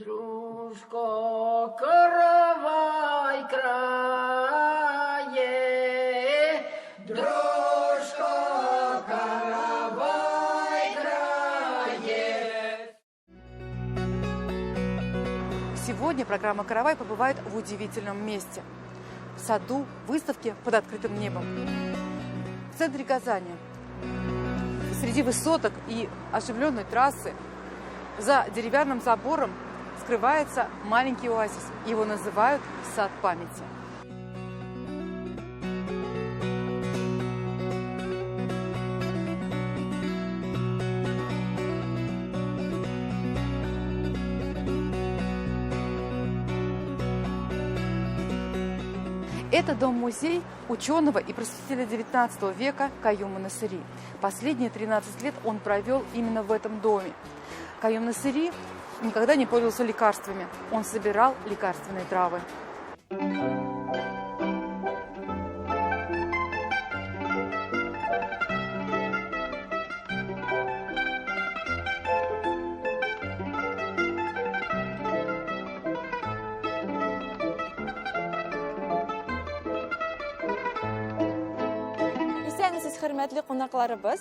Дружко, каравай крае, дружко, каравай крае. Сегодня программа «Каравай» побывает в удивительном месте – в саду выставки под открытым небом. В центре Казани, среди высоток и оживленной трассы, за деревянным забором скрывается маленький оазис. Его называют «Сад памяти». Это дом-музей ученого и просветителя XIX века Каюма Насыри. Последние 13 лет он провел именно в этом доме. Каюм Насыри никогда не пользовался лекарствами. Он собирал лекарственные травы.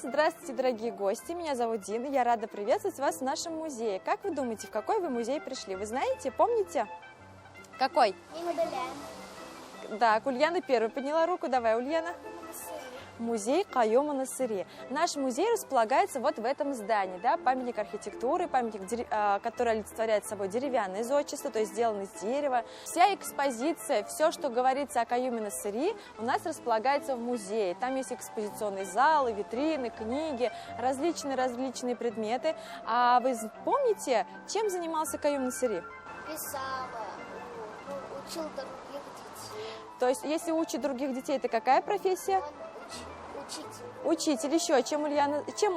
Здравствуйте, дорогие гости, меня зовут Дина, я рада приветствовать вас в нашем музее. Как вы думаете, в какой вы музей пришли? Вы знаете, помните? Какой? Да, Ульяна первая подняла руку, давай, Ульяна. Музей Каюма Насыри. Наш музей располагается вот в этом здании, да, памятник архитектуры, памятник, который олицетворяет собой деревянное зодчество, то есть сделан из дерева. Вся экспозиция, все, что говорится о Каюме Насыри, у нас располагается в музее. Там есть экспозиционные залы, витрины, книги, различные предметы. А вы помните, чем занимался Каюм Насыри? Писала, учил других детей. То есть, если учит других детей, это какая профессия? Учитель. Учитель. Еще чем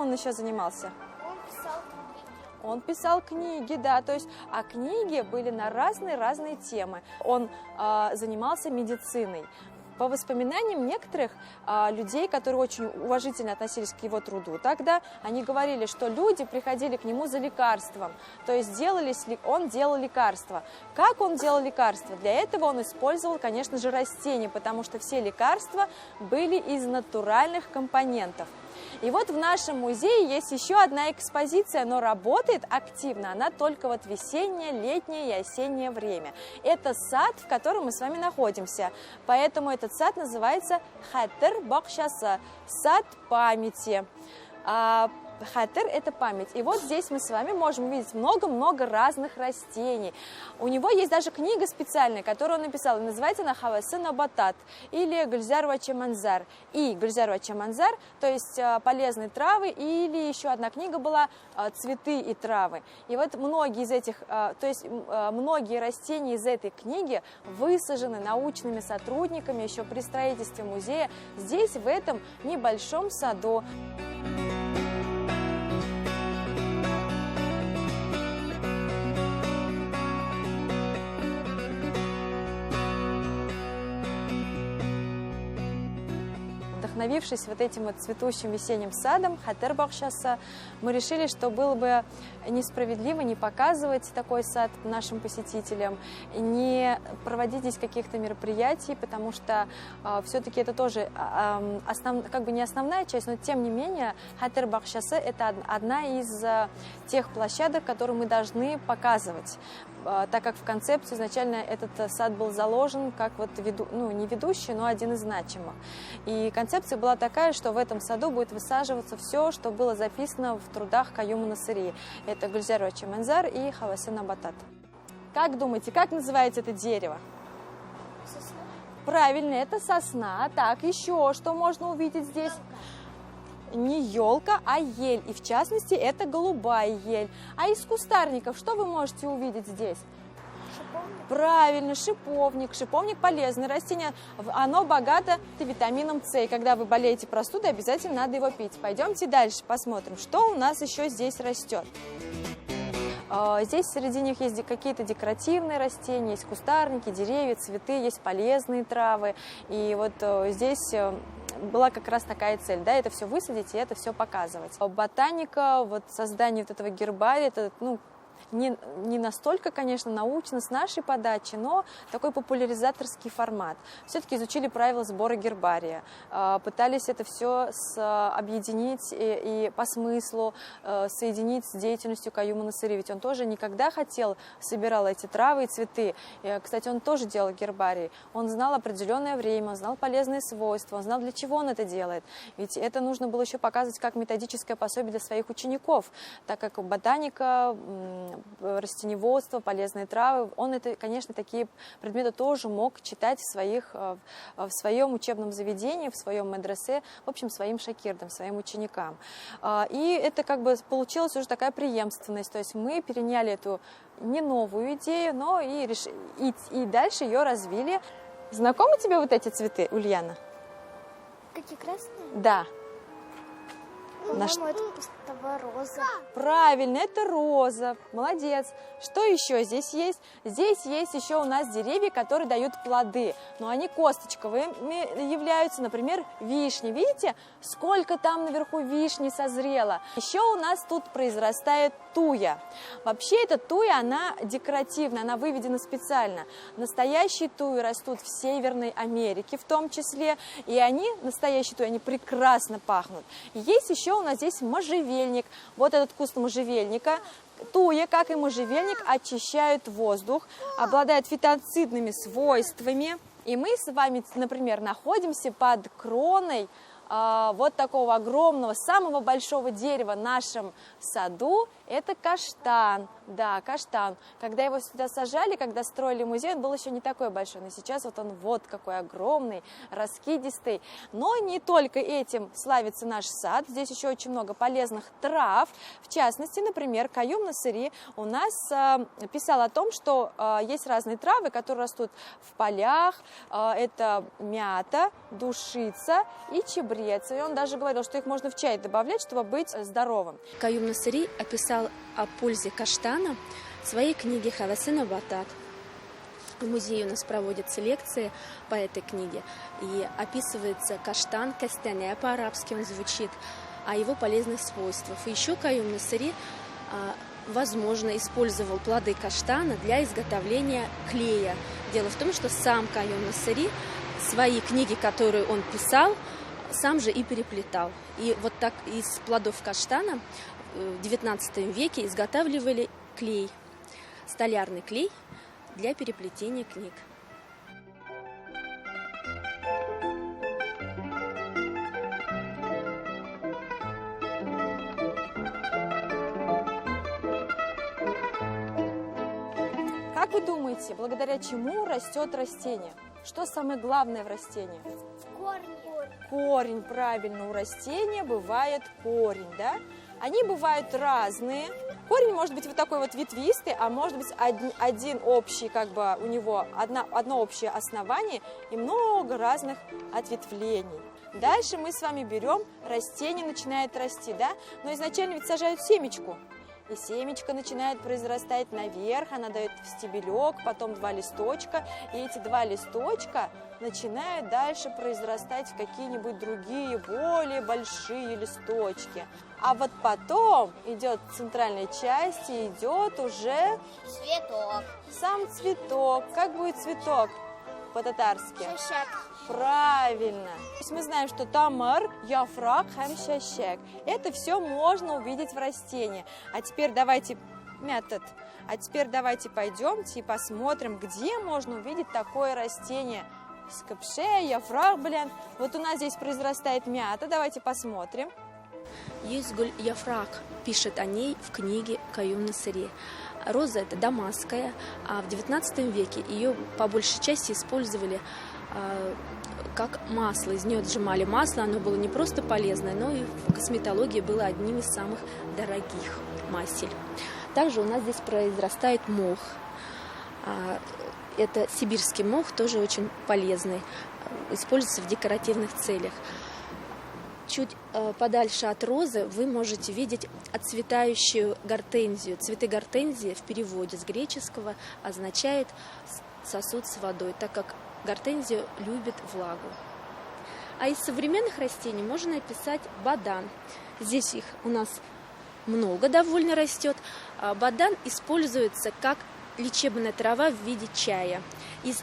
он еще занимался? Он писал книги. Он писал книги, да, то есть, а книги были на разные темы. Он занимался медициной. По воспоминаниям некоторых людей, которые очень уважительно относились к его труду, тогда они говорили, что люди приходили к нему за лекарством, то есть он делал лекарства. Как он делал лекарства? Для этого он использовал, конечно же, растения, потому что все лекарства были из натуральных компонентов. И вот в нашем музее есть еще одна экспозиция, но работает активно она только вот весеннее, летнее и осеннее время. Это сад, в котором мы с вами находимся, поэтому этот сад называется Хатыр Бакшасы, сад памяти. Хатыр – это память. И вот здесь мы с вами можем увидеть много-много разных растений. У него есть даже книга специальная, которую он написал. Называется она «Хавасы Набатат» или «Гульзар ва Чаманзар». И «Гульзар ва Чаманзар», то есть полезные травы, или еще одна книга была «Цветы и травы». И вот многие растения из этой книги высажены научными сотрудниками еще при строительстве музея здесь, в этом небольшом саду. Вдохновившись вот этим вот цветущим весенним садом Хатыр Бакшасы, мы решили, что было бы несправедливо не показывать такой сад нашим посетителям, не проводить здесь каких-то мероприятий, потому что все-таки это тоже как бы не основная часть, но тем не менее Хатыр Бакшасы – это одна из тех площадок, которые мы должны показывать, так как в концепции изначально этот сад был заложен как вот не ведущий, но один из значимых. И концепция была такая, что в этом саду будет высаживаться все, что было записано в трудах Каюма Насыри. Это Гульзар ва Чаманзар и Хавасы Набатат. Как думаете, как называется это дерево? Сосна. Правильно, это сосна. Так, еще что можно увидеть здесь? Не елка, а ель. И в частности, это голубая ель. А из кустарников что вы можете увидеть здесь? Шиповник. Правильно, шиповник. Шиповник – полезное растение. Оно богато витамином С. И когда вы болеете простудой, обязательно надо его пить. Пойдемте дальше посмотрим, что у нас еще здесь растет. Здесь среди них есть какие-то декоративные растения, есть кустарники, деревья, цветы, есть полезные травы. И вот здесь была как раз такая цель, да, это все высадить и это все показывать. Ботаника, вот создание вот этого гербария, это, не настолько, конечно, научно с нашей подачи, но такой популяризаторский формат. Все-таки изучили правила сбора гербария, пытались это все объединить и по смыслу соединить с деятельностью Каюма Насыри. Ведь он тоже никогда собирал эти травы и цветы. И, кстати, он тоже делал гербарий. Он знал определенное время, он знал полезные свойства, он знал, для чего он это делает. Ведь это нужно было еще показывать как методическое пособие для своих учеников, так как ботаника, растениеводство, полезные травы, он это, конечно, такие предметы тоже мог читать в своем учебном заведении, в своем медресе, в общем, своим шакирдам, своим ученикам. И это как бы получилась уже такая преемственность, то есть мы переняли эту не новую идею, но и дальше ее развили. Знакомы тебе вот эти цветы, Ульяна? Какие красные? Да. По-моему, это кустовая роза. Правильно, это роза. Молодец. Что еще здесь есть? Здесь есть еще у нас деревья, которые дают плоды. Но они косточковыми являются, например, вишни. Видите, сколько там наверху вишни созрело? Еще у нас тут произрастает туя. Вообще эта туя, она декоративная, она выведена специально. Настоящие туи растут в Северной Америке в том числе. И они, настоящие туи, они прекрасно пахнут. И есть еще у нас здесь можжевельник. Вот этот куст можжевельника. Туя, как и можжевельник, очищают воздух, обладают фитонцидными свойствами. И мы с вами, например, находимся под кроной вот такого огромного, самого большого дерева в нашем саду. Это каштан. Да, каштан. Когда его сюда сажали, когда строили музей, он был еще не такой большой. Но сейчас вот он вот какой огромный, раскидистый. Но не только этим славится наш сад. Здесь еще очень много полезных трав. В частности, например, Каюм Насыри у нас писал о том, что есть разные травы, которые растут в полях. Это мята, душица и чебрец. И он даже говорил, что их можно в чай добавлять, чтобы быть здоровым. Каюм Насыри описал о пользе каштана в своей книге «Хавасына Батат». В музее у нас проводятся лекции по этой книге, и описывается каштан, кастане, по-арабски он звучит, о его полезных свойствах. И еще Каюм Насыри, возможно, использовал плоды каштана для изготовления клея. Дело в том, что сам Каюм Насыри свои книги, которые он писал, сам же и переплетал. И вот так из плодов каштана в XIX веке изготавливали клей, столярный клей для переплетения книг. Как вы думаете, благодаря чему растет растение? Что самое главное в растении? Корни. Корень, правильно, у растения бывает корень, да? Они бывают разные. Корень может быть вот такой вот ветвистый, а может быть один общий, как бы у него одно общее основание и много разных ответвлений. Дальше мы с вами берем, растение начинает расти, да? Но изначально ведь сажают семечку. И семечко начинает произрастать наверх, она дает стебелек, потом 2 листочка. И эти 2 листочка начинают дальше произрастать в какие-нибудь другие, более большие листочки. А вот потом идет центральная часть, и идет уже Цветок. сам цветок. Как будет цветок по-татарски? Шашак. Правильно. То есть мы знаем, что тамар, яфрак, хамшашек. Это все можно увидеть в растении. А теперь давайте пойдемте и посмотрим, где можно увидеть такое растение. Скопше, яфрак, Вот у нас здесь произрастает мята. Давайте посмотрим. Юзгуль Яфрак пишет о ней в книге Каюм Насыри. Роза эта дамасская, а в XIX веке ее по большей части использовали как масло. Из нее отжимали масло, оно было не просто полезное, но и в косметологии было одним из самых дорогих масел. Также у нас здесь произрастает мох. Это сибирский мох, тоже очень полезный, используется в декоративных целях. Чуть подальше от розы вы можете видеть отцветающую гортензию. Цветы гортензии в переводе с греческого означает сосуд с водой, так как гортензия любит влагу. А из современных растений можно описать бадан. Здесь их у нас много довольно растет. Бадан используется как лечебная трава в виде чая. Из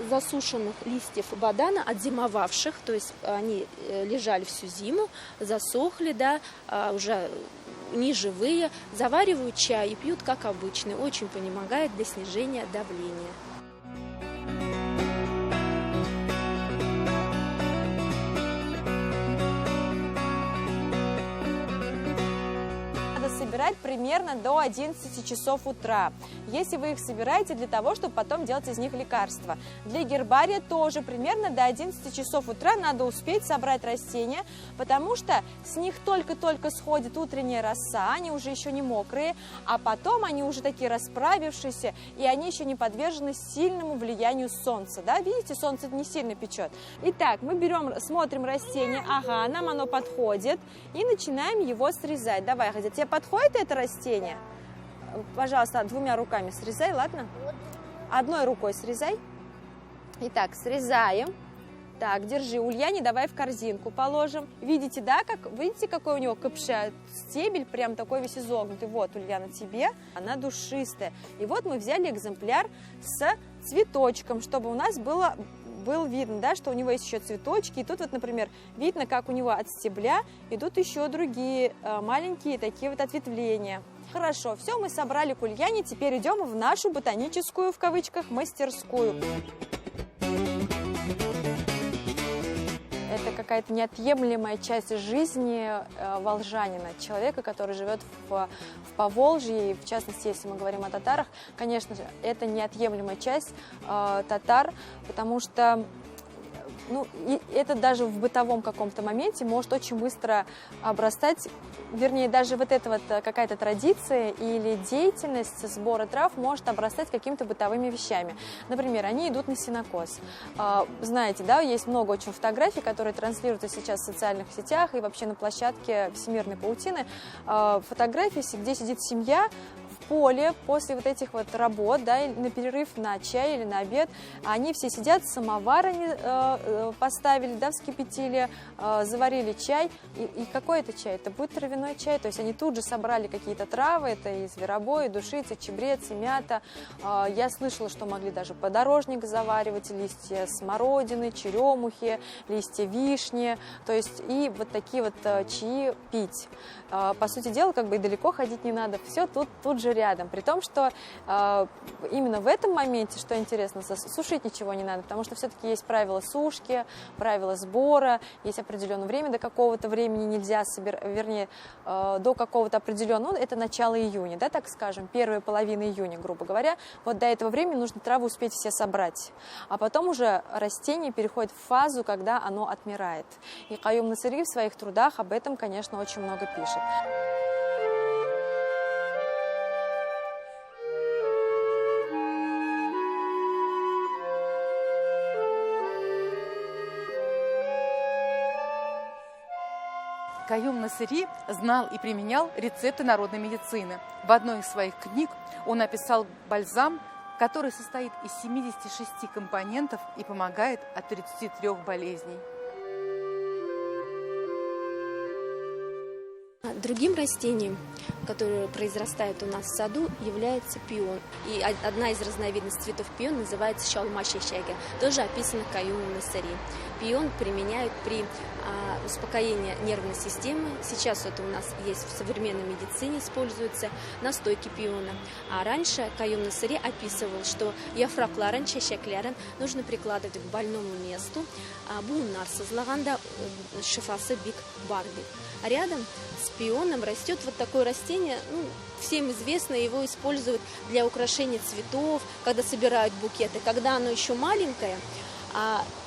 засушенных листьев бадана, отзимовавших, то есть они лежали всю зиму, засохли, да, уже не живые, заваривают чай и пьют как обычный. Очень помогает для снижения давления. Собирать примерно до 11 часов утра, если вы их собираете для того, чтобы потом делать из них лекарства. Для гербария тоже примерно до 11 часов утра надо успеть собрать растения, потому что с них только-только сходит утренняя роса, они уже еще не мокрые, а потом они уже такие расправившиеся, и они еще не подвержены сильному влиянию солнца. Да? Видите, солнце не сильно печет. Итак, мы смотрим растение, ага, нам оно подходит, и начинаем его срезать. Давай, Хадя, тебе подходит это растение? Пожалуйста, двумя руками срезай, ладно? Одной рукой срезай. Итак, срезаем. Так, держи, Ульяне давай в корзинку положим. Видите, да, видите, какой у него капша? Стебель прям такой весь изогнутый. Вот, Ульяна, тебе. Она душистая. И вот мы взяли экземпляр с цветочком, чтобы у нас было видно, да, что у него есть еще цветочки. И тут вот, например, видно, как у него от стебля идут еще другие маленькие такие вот ответвления. Хорошо, все, мы собрали к Ульяне, теперь идем в нашу ботаническую, в кавычках, мастерскую. Это какая-то неотъемлемая часть жизни волжанина, человека, который живет в Поволжье, и в частности, если мы говорим о татарах, конечно же, это неотъемлемая часть татар, потому что и это даже в бытовом каком-то моменте может очень быстро обрастать, вернее, даже вот эта вот какая-то традиция или деятельность сбора трав может обрастать какими-то бытовыми вещами. Например, они идут на сенокос. Знаете, да, есть много очень фотографий, которые транслируются сейчас в социальных сетях и вообще на площадке Всемирной паутины. Фотографии, где сидит семья в поле после вот этих вот работ, да, на перерыв на чай или на обед. Они все сидят, самовар они поставили, да, вскипятили, заварили чай. И какой это чай? Это будет травяной чай. То есть они тут же собрали какие-то травы, это и зверобой, и душица, чебрец, и мята. Я слышала, что могли даже подорожник заваривать, листья смородины, черемухи, листья вишни. То есть и вот такие вот чаи пить. По сути дела, как бы и далеко ходить не надо. Все тут же рядом. При том, что именно в этом моменте, что интересно, сушить ничего не надо, потому что все-таки есть правила сушки, правила сбора, есть определенное время, до какого-то времени нельзя собирать, вернее, до какого-то определенного, это начало июня, да, так скажем, первая половина июня, грубо говоря. Вот до этого времени нужно травы успеть все собрать. А потом уже растение переходит в фазу, когда оно отмирает. И Каюм Насыри в своих трудах об этом, конечно, очень много пишет. Каюм Насыри знал и применял рецепты народной медицины. В одной из своих книг он описал бальзам, который состоит из 76 компонентов и помогает от 33 болезней. Другим растением, которое произрастает у нас в саду, является пион. И одна из разновидностей цветов пион называется шалма-шешега, тоже описана Каюмом Насыри. Пион применяют при успокоении нервной системы. Сейчас это у нас есть в современной медицине, используются настойки пиона. А раньше Каюм Насыри описывал, что яфракларен, чешеклярен нужно прикладывать к больному месту. Буннар созлаганда шифасы бик барби. Рядом с пионом растет вот такое растение, всем известно, его используют для украшения цветов, когда собирают букеты. Когда оно еще маленькое,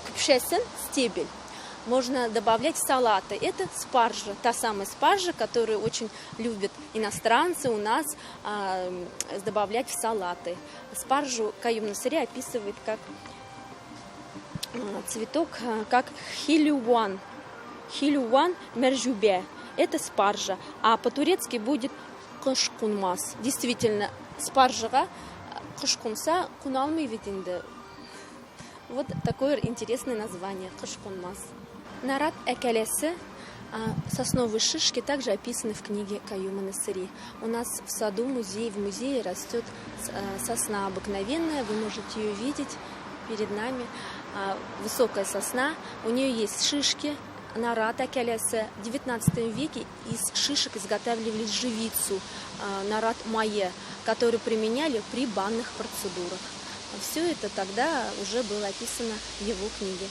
купшесен, стебель, можно добавлять в салаты. Это спаржа, та самая спаржа, которую очень любят иностранцы у нас добавлять в салаты. Спаржу Каюм Насыри описывает как цветок, как хилюван мержубе. Это спаржа, а по-турецки будет кышкунмас. Действительно, спаржаға кышкунса куналмый видинді. Вот такое интересное название, кышкунмас. Нарат экелесі Сосновые шишки также описаны в книге Каюма Насыри. У нас в саду в музее растет сосна обыкновенная, вы можете ее видеть перед нами. Высокая сосна, у нее есть шишки. Нарат акелясе. В 19 веке из шишек изготавливали живицу, нарат майе, которую применяли при банных процедурах. Все это тогда уже было описано в его книге.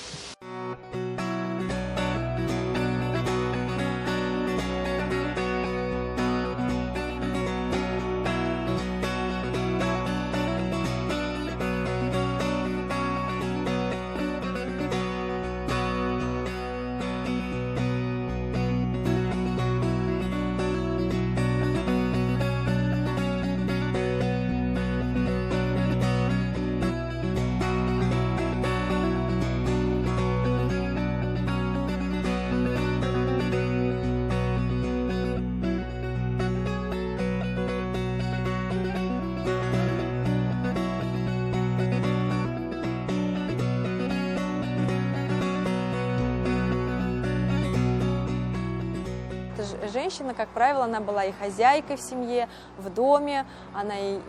Женщина, как правило, она была и хозяйкой в семье, в доме, она и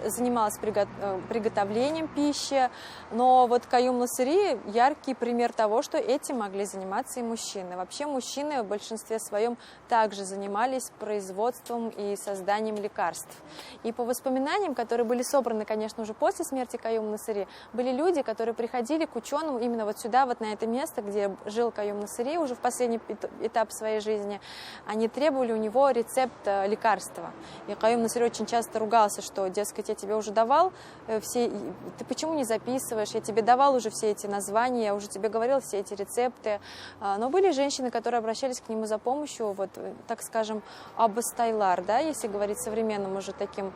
занималась приготовлением пищи. Но вот Каюм Насыри яркий пример того, что этим могли заниматься и мужчины. Вообще мужчины в большинстве своем также занимались производством и созданием лекарств. И по воспоминаниям, которые были собраны, конечно, уже после смерти Каюма Насыри, были люди, которые приходили к ученым именно вот сюда, вот на это место, где жил Каюм Насыри уже в последний этап своей жизни. Они требовали у него рецепт лекарства. И Каюм Насыри очень часто ругался, что, дескать, я тебе уже давал, ты почему не записываешь, я тебе давал уже все эти названия, я уже тебе говорил все эти рецепты. Но были женщины, которые обращались к нему за помощью, вот, так скажем, аббастайлар, да, если говорить современным уже таким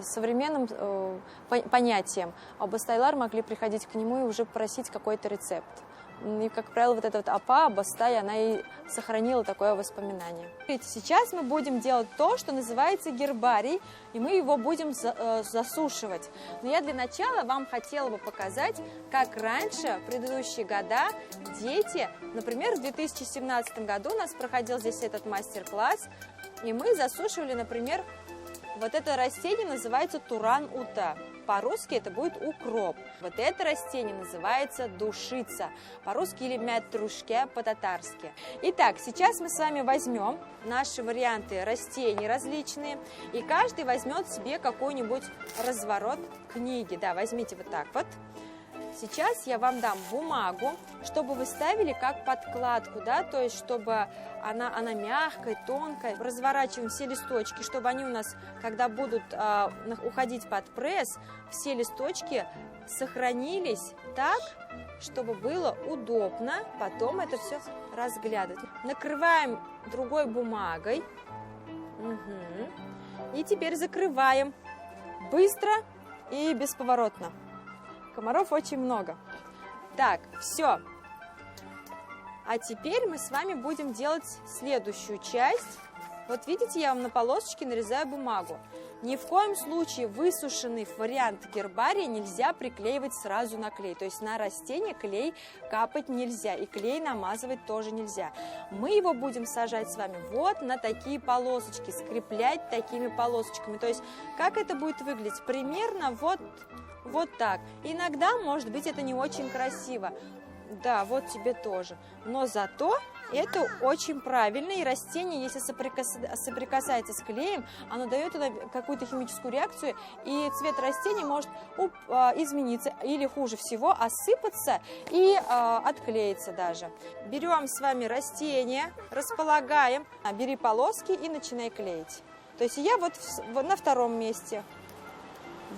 современным понятием. Аббастайлар могли приходить к нему и уже просить какой-то рецепт. И, как правило, вот эта вот апа, абастай, она и сохранила такое воспоминание. Сейчас мы будем делать то, что называется гербарий, и мы его будем засушивать. Но я для начала вам хотела бы показать, как раньше, в предыдущие года, дети, например, в 2017 году у нас проходил здесь этот мастер-класс, и мы засушивали, например, вот это растение называется туран-ута. По-русски это будет укроп. Вот это растение называется душица. По-русски или мятрушке по-татарски. Итак, сейчас мы с вами возьмем наши варианты растений различные. И каждый возьмет себе какой-нибудь разворот книги. Да, возьмите вот так вот. Сейчас я вам дам бумагу, чтобы вы ставили как подкладку, да, то есть чтобы она мягкая, тонкая. Разворачиваем все листочки, чтобы они у нас, когда будут уходить под пресс, все листочки сохранились так, чтобы было удобно потом это все разглядывать. Накрываем другой бумагой. И теперь закрываем быстро и бесповоротно. Комаров очень много. Так, все. А теперь мы с вами будем делать следующую часть. Вот видите, я вам на полосочке нарезаю бумагу. Ни в коем случае высушенный вариант гербария нельзя приклеивать сразу на клей. То есть на растение клей капать нельзя, и клей намазывать тоже нельзя. Мы его будем сажать с вами вот на такие полосочки, скреплять такими полосочками. То есть как это будет выглядеть? Примерно вот так. Иногда, может быть, это не очень красиво. Да, вот тебе тоже. Но зато это очень правильно. И растение, если соприкасается с клеем, оно дает какую-то химическую реакцию, и цвет растения может измениться или, хуже всего, осыпаться и отклеиться даже. Берем с вами растение, располагаем, бери полоски и начинай клеить. То есть я вот на втором месте.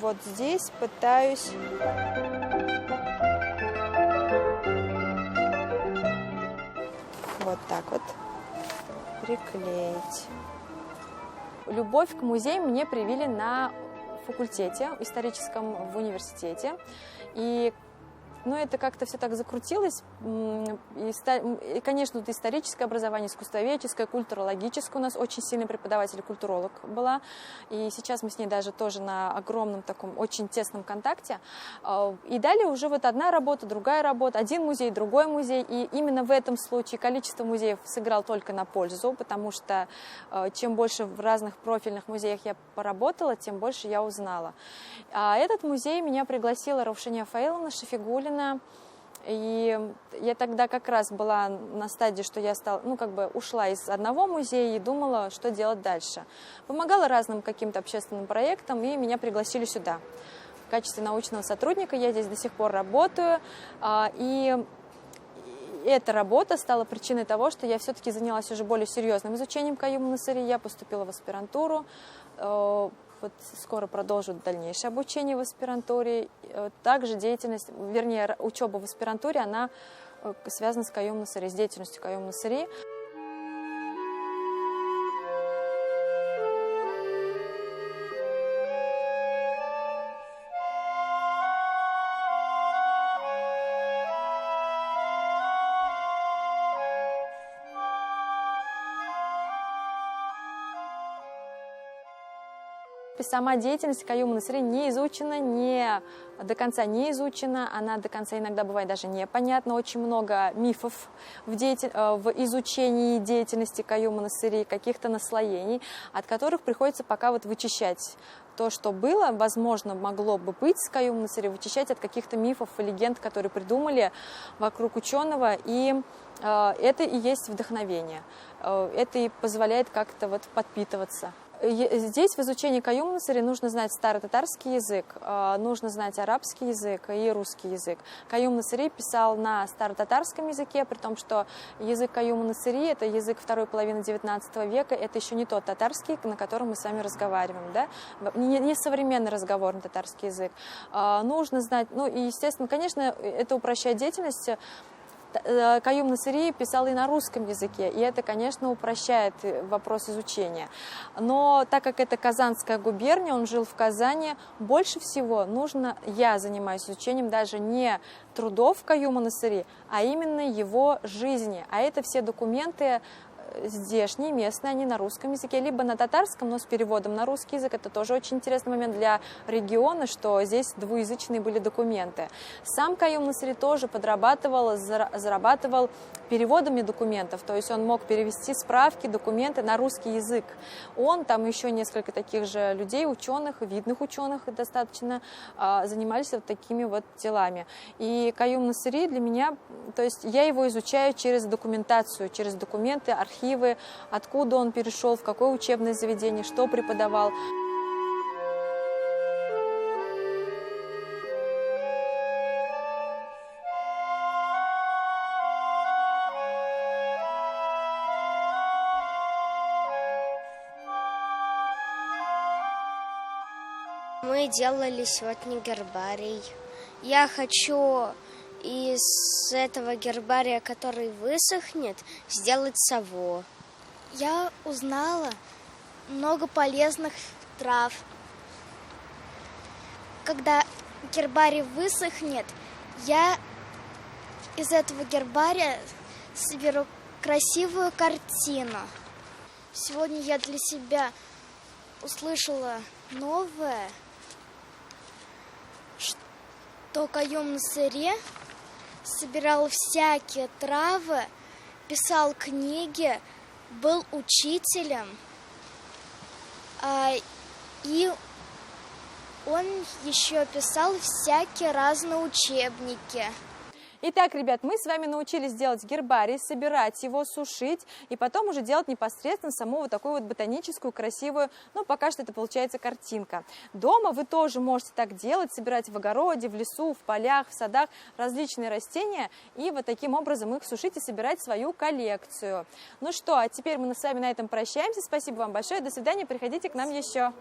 Вот здесь пытаюсь вот так вот приклеить. Любовь к музеям мне привили на факультете историческом в университете. И это как-то все так закрутилось И, конечно, тут историческое образование, искусствоведческое, культурологическое. У нас очень сильный преподаватель, культуролог была. И сейчас мы с ней даже тоже на огромном таком, очень тесном контакте. И далее уже вот одна работа, другая работа, один музей, другой музей. И именно в этом случае количество музеев сыграло только на пользу, потому что чем больше в разных профильных музеях я поработала, тем больше я узнала. А этот музей меня пригласила Раушания Фаиловна Шафигуллина. И я тогда как раз была на стадии, что я стала, ушла из одного музея и думала, что делать дальше. Помогала разным каким-то общественным проектам, и меня пригласили сюда. В качестве научного сотрудника я здесь до сих пор работаю. И эта работа стала причиной того, что я все-таки занялась уже более серьезным изучением Каюма Насыри. Я поступила в аспирантуру. Вот скоро продолжу дальнейшее обучение в аспирантуре. Также деятельность, вернее, учеба в аспирантуре, она связана с Каюма Насыри, с деятельностью Каюма Насыри. Сама деятельность Каюма Насыри не изучена, до конца не изучена, она до конца иногда бывает даже непонятна. Очень много мифов в изучении деятельности Каюма Насыри, каких-то наслоений, от которых приходится пока вот вычищать то, что было, возможно, могло бы быть с Каюма Насыри, вычищать от каких-то мифов и легенд, которые придумали вокруг ученого, и это и есть вдохновение, это и позволяет как-то вот подпитываться. Здесь в изучении Каюма Насыри нужно знать старотатарский язык, нужно знать арабский язык и русский язык. Каюм Насыри писал на старотатарском языке, при том, что язык Каюма Насыри – это язык второй половины XIX века, это еще не тот татарский, на котором мы с вами разговариваем, да? Не современный разговорный татарский язык. Нужно знать, и, естественно, конечно, это упрощает деятельность. Каюм Насыри писал и на русском языке, и это, конечно, упрощает вопрос изучения. Но так как это Казанская губерния, он жил в Казани, больше всего я занимаюсь изучением даже не трудов Каюма Насыри, а именно его жизни. А это все документы здешние, местные, они на русском языке, либо на татарском, но с переводом на русский язык. Это тоже очень интересный момент для региона, что здесь двуязычные были документы. Сам Каюм Насыри тоже подрабатывал, зарабатывал переводами документов, то есть он мог перевести справки, документы на русский язык. Он, там еще несколько таких же людей, ученых, видных ученых достаточно, занимались вот такими вот делами. И Каюм Насыри для меня, то есть я его изучаю через документацию, через документы, архивы, откуда он перешел, в какое учебное заведение, что преподавал. Мы делали сегодня гербарий. Я хочу из этого гербария, который высохнет, сделать сову. Я узнала много полезных трав. Когда гербарий высохнет, я из этого гербария соберу красивую картину. Сегодня я для себя услышала новое, что Каюм Насыри собирал всякие травы, писал книги, был учителем, и он еще писал всякие разные учебники. Итак, ребят, мы с вами научились делать гербарий, собирать его, сушить, и потом уже делать непосредственно саму вот такую вот ботаническую, красивую, пока что это получается картинка. Дома вы тоже можете так делать, собирать в огороде, в лесу, в полях, в садах различные растения, и вот таким образом их сушить и собирать в свою коллекцию. Ну что, а теперь мы с вами на этом прощаемся. Спасибо вам большое, до свидания, приходите к нам еще.